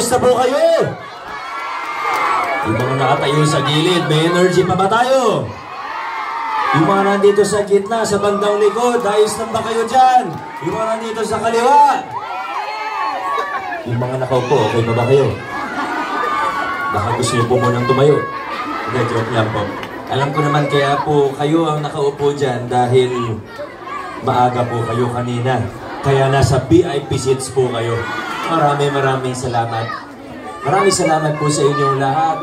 Kamusta po kayo? Yung mga nakatayo sa gilid, may energy pa ba tayo? Yung mga nandito sa gitna, sa bandang likod, ayos lang ba kayo dyan? Yung mga nandito sa kaliwa. Yung mga nakaupo, okay pa ba kayo? Baka gusto niyo po munang tumayo. Hindi, joke lang po. Alam ko naman kaya po kayo ang nakaupo dyan dahil maaga po kayo kanina. Kaya nasa VIP seats po kayo. Maraming salamat. Maraming salamat po sa inyong lahat.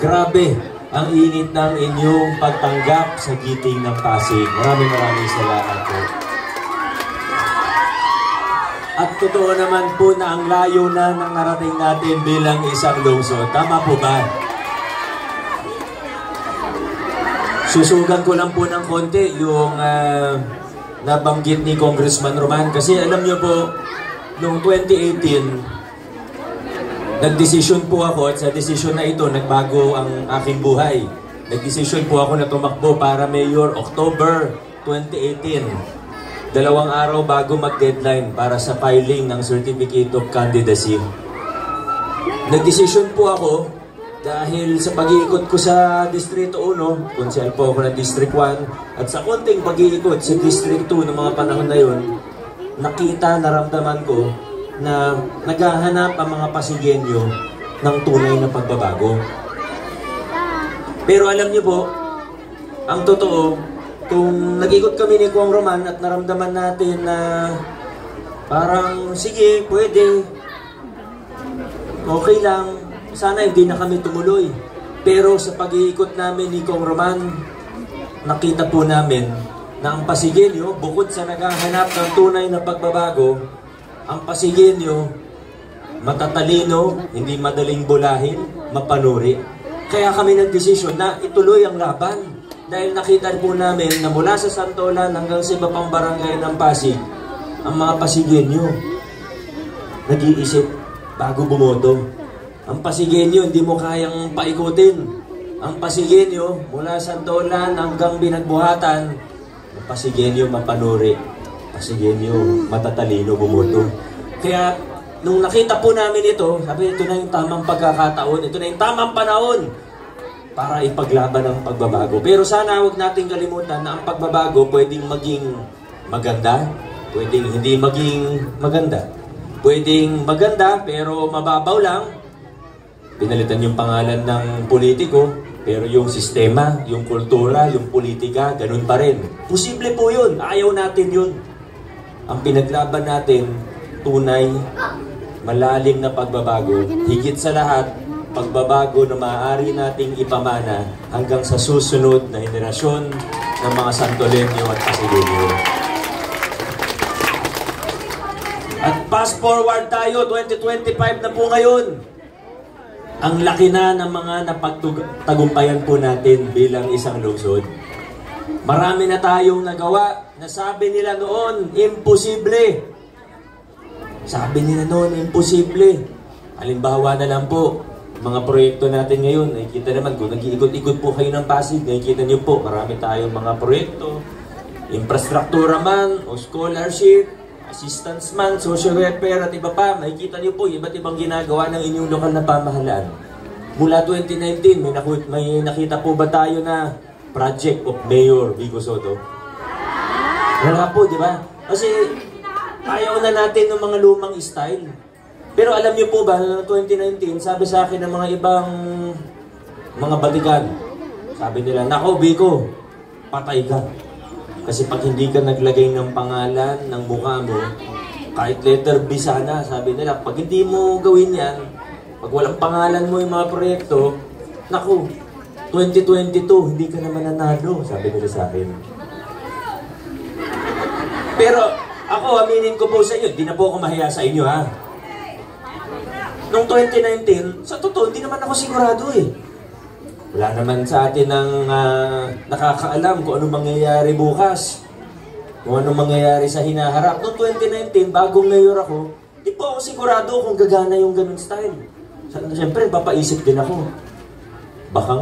Grabe ang init ng inyong pagtanggap sa Giting ng Pasig. Maraming salamat po. At totoo naman po na ang layo na ng narating natin bilang isang lungsod. Tama po ba? Susugan ko lang po ng konti yung nabanggit ni Congressman Roman. Kasi alam niyo po, noong 2018, nagdesisyon po ako at sa desisyon na ito, nagbago ang aking buhay. Nagdesisyon po ako na tumakbo para Mayor October 2018. 2 araw bago mag-deadline para sa filing ng Certificate of Candidacy. Nagdesisyon po ako dahil sa pag-iikot ko sa Distrito 1, konsel po ako ng District 1, at sa konting pag-iikot sa District 2 ng mga panahon na yun, nakita, naramdaman ko na naghahanap ang mga Pasigenyo ng tunay na pagbabago. Pero alam niyo po, ang totoo, kung nag-ikot kami ni Kuang Roman at naramdaman natin na parang, sige, pwede, okay lang, sana hindi na kami tumuloy. Pero sa pag-iikot namin ni Kuang Roman, nakita po namin na ang Pasigenyo, bukod sa naghahanap ng tunay na pagbabago, ang Pasigenyo, matatalino, hindi madaling bulahin, mapanuri. Kaya kami nagdesisyon na ituloy ang laban. Dahil nakita po namin na mula sa Santolan hanggang sa iba pang barangay ng Pasig, ang mga Pasigenyo nag-iisip bago bumoto. Ang Pasigenyo hindi mo kayang paikutin. Ang Pasigenyo mula Santolan hanggang Binagbuhatan, ang Pasigenyo mapanuri. Pasigenyo matatalino bumoto. Kaya nung nakita po namin ito, sabi, ito na yung tamang pagkakataon, ito na yung tamang panahon para ipaglaban ang pagbabago. Pero sana huwag nating kalimutan na ang pagbabago pwedeng maging maganda, pwedeng hindi maging maganda. Pwedeng maganda pero mababaw lang. Pinalitan yung pangalan ng politiko, pero yung sistema, yung kultura, yung politika, ganun pa rin. Posible po yun. Ayaw natin yun. Ang pinaglaban natin, tunay, malalim na pagbabago. Higit sa lahat, pagbabago na maaari nating ipamana hanggang sa susunod na henerasyon ng mga Santoleño at Pasigenyo. At fast forward tayo, 2025 na po ngayon. Ang laki na ng mga napagtagumpayan po natin bilang isang lungsod. Marami na tayong nagawa na sabi nila noon, imposible. Sabi nila noon, imposible. Halimbawa na lang po, mga proyekto natin ngayon, nakikita naman kung nag-iikot-ikot po kayo ng Pasig, nakikita niyo po, marami tayong mga proyekto, infrastruktura man, o scholarship, assistance man, social welfare at iba pa, makikita niyo po, iba't ibang ginagawa ng inyong lokal na pamahalaan. Mula 2019, may nakita po ba tayo na project of Mayor Vico Sotto? Wala po, di ba? Kasi ayaw na natin ng mga lumang style. Pero alam niyo po ba, noong 2019, sabi sa akin ng mga ibang mga batikan, sabi nila, nako Vico, patay ka. Kasi pag hindi ka naglagay ng pangalan, ng mukha mo, kahit letter B sana, sabi nila, pag hindi mo gawin yan, pag walang pangalan mo yung mga proyekto, naku, 2022, hindi ka naman nanalo, sabi nila sa akin. Pero ako, aminin ko po sa inyo, di na po ako mahiya sa inyo ha. Noong 2019, sa totoo, hindi naman ako sigurado eh. Wala naman sa atin ang nakakaalam kung anong mangyayari bukas. Kung anong mangyayari sa hinaharap. Noong 2019, bagong mayor ako, di po ako sigurado kung gagana yung ganun style. Siyempre, papaisip din ako. Baka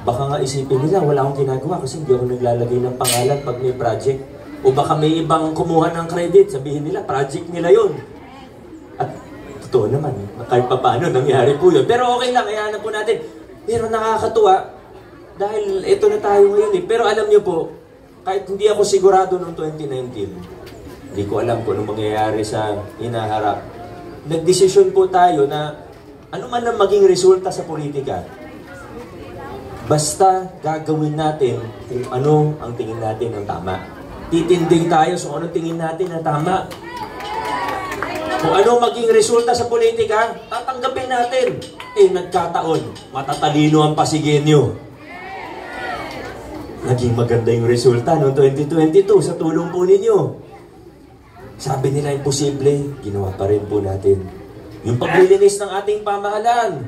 nga isipin nila, wala akong ginagawa kasi hindi ako naglalagay ng pangalan pag may project. O baka may ibang kumuha ng credit, sabihin nila, project nila yun. At totoo naman. Kahit pa paano, nangyari po yun. Pero okay lang, hayaan na po natin. Pero nakakatuwa, dahil ito na tayo ngayon eh. Pero alam niyo po, kahit hindi ako sigurado noong 2019, hindi ko alam kung anong mangyayari sa hinaharap. Nagdesisyon po tayo na ano man ang maging resulta sa politika, basta gagawin natin kung ano ang tingin natin ang tama. Titindig tayo sa anong tingin natin ang tama. Kung ano maging resulta sa politika, tatanggapin natin. Nagkataon, matatalino ang Pasigueño. Naging maganda yung resulta noong 2022 sa tulong po ninyo. Sabi nila imposible, ginawa pa rin po natin. Yung paglilinis ng ating pamahalaan.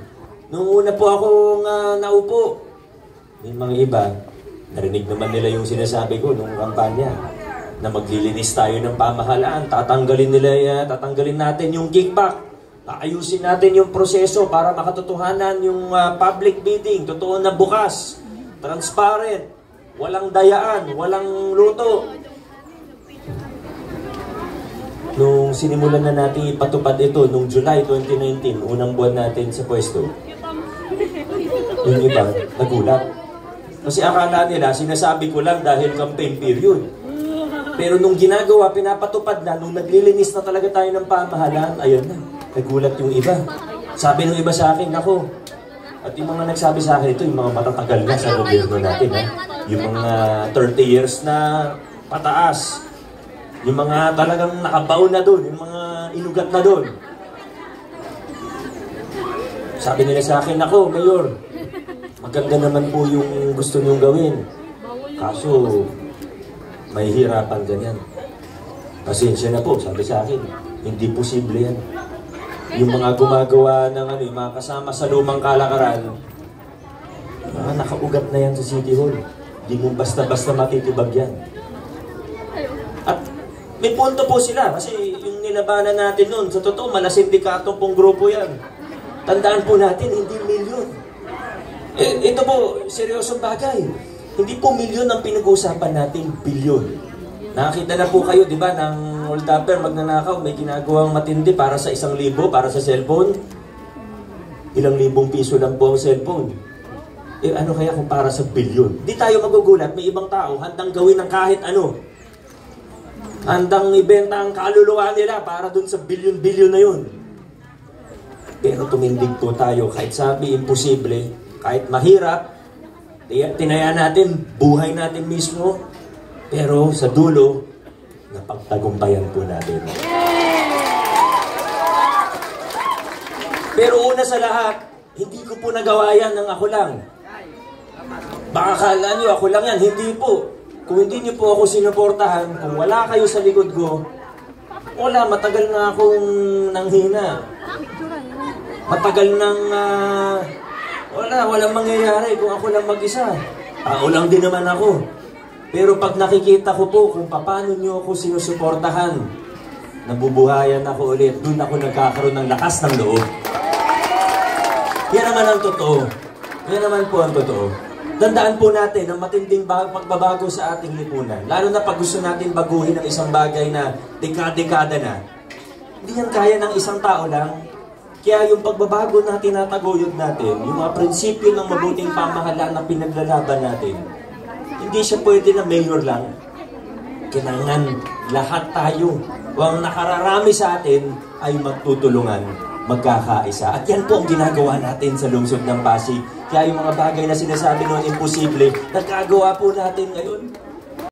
Noong una po akong naupo, yung mga iba, narinig naman nila yung sinasabi ko nung kampanya na maglilinis tayo ng pamahalaan, tatanggalin natin yung kickback, ayusin natin yung proseso para makatotohanan yung public bidding, totoo na bukas, transparent, walang dayaan, walang luto. Nung sinimulan na natin ipatupad ito, nung July 2019, unang buwan natin sa pwesto, yung iba, nagulat. Kasi akala nila, sinasabi ko lang dahil campaign period. Pero nung ginagawa, pinapatupad na, nung naglilinis na talaga tayo ng pamahalaan, ayun na, nagulat yung iba. Sabi ng iba sa akin, ako, at yung mga nagsabi sa akin ito, yung mga matatagal na sa gobyerno natin, ha? Yung mga 30 years na pataas, yung mga talagang nakabaon na doon, yung mga inugat na doon. Sabi nila sa akin, ako, Mayor, maganda naman po yung gusto niyong gawin. Kaso, may hirapan ganyan. Pasensya na po, sabi sa akin. Hindi posible yan. Yung mga gumagawa ng yung mga kasama sa lumang kalakaran, mga nakaugat na yan sa City Hall. Hindi mo basta-basta matitibag yan. At may punto po sila kasi yung nilabanan natin noon, sa totoo, malasindikato pong grupo yan. Tandaan po natin, hindi milyon. Ito po, seryosong bagay. Hindi po milyon ang pinag-uusapan natin, bilyon. Nakakita na po kayo, di ba, ng hold-upper, magnanakaw, may ginagawang matindi para sa 1,000, para sa cellphone. Ilang libong piso lang po ang cellphone. Ano kaya kung para sa bilyon? Di tayo magugulat, may ibang tao handang gawin ng kahit ano. Handang ibenta ang kaluluwa nila para dun sa bilyon-bilyon na yun. Pero tumindig po tayo, kahit sabi imposible, kahit mahirap, tinaya natin, buhay natin mismo, pero sa dulo, napagtagumpayan po natin. Pero una sa lahat, hindi ko po nagawa yan ng ako lang. Baka kala nyo, ako lang yan. Hindi po. Kung hindi nyo po ako sinuportahan, kung wala kayo sa likod ko, wala, matagal na akong nanghina. Matagal nang walang mangyayari kung ako lang mag-isa. Tao lang din naman ako. Pero pag nakikita ko po kung paano nyo ako sinusuportahan, nabubuhayan ako ulit, dun ako nagkakaroon ng lakas ng loob. Yan naman ang totoo. Yan naman po ang totoo. Tandaan po natin ang matinding pagbabago sa ating lipunan. Lalo na pag gusto natin baguhin ang isang bagay na dekada-dekada na. Hindi yan kaya ng isang tao lang. Kaya yung pagbabago na tinataguyod natin, yung mga prinsipyo ng mabuting pamahalaan na pinaglalaban natin, hindi siya pwede na mayor lang. Kailangan lahat tayo, o ang nakararami sa atin ay magtutulungan, magkakaisa. At yan po ang ginagawa natin sa lungsod ng Pasig. Kaya yung mga bagay na sinasabi noon imposible, nagkagawa po natin ngayon.